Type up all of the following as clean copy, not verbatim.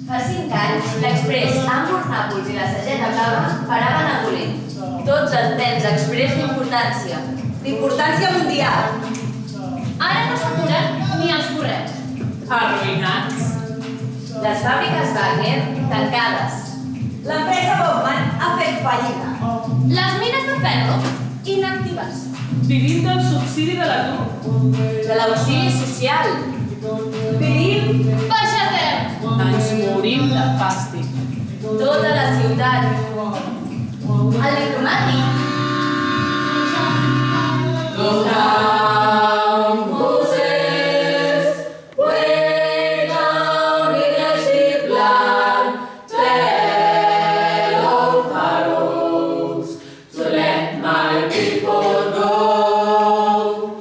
Fa 5 anys, l'Express, Hamburg, Nàpols i la Sageta Blava paraven a Molí. Tots els trens express d'importància mundial. Ara no s'aturen ni els correus. Arruïnats. Les fàbriques Wagner tancades. L'empresa Bowman ha fet fallida. Les mines de ferro inactives. Vivim del subsidi de l'atur. De l'auxili social. Vivim Baixatem. Ens morim de fàstic. tota la ciutat. El diplomàtic. Go down, Moses, way down in Egypt land, tell old pharaohs to let my people go.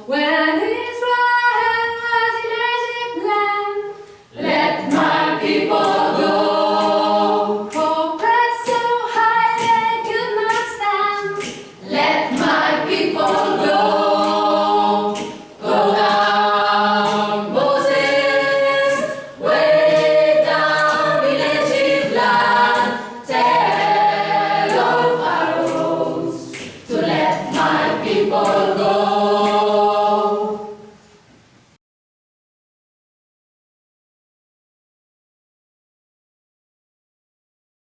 When Israel was in Egypt land, let my people go. Oppressed so high they could not stand, let my people go. Go down, Moses, way down in Egypt land, tell old pharaohs to let my people go.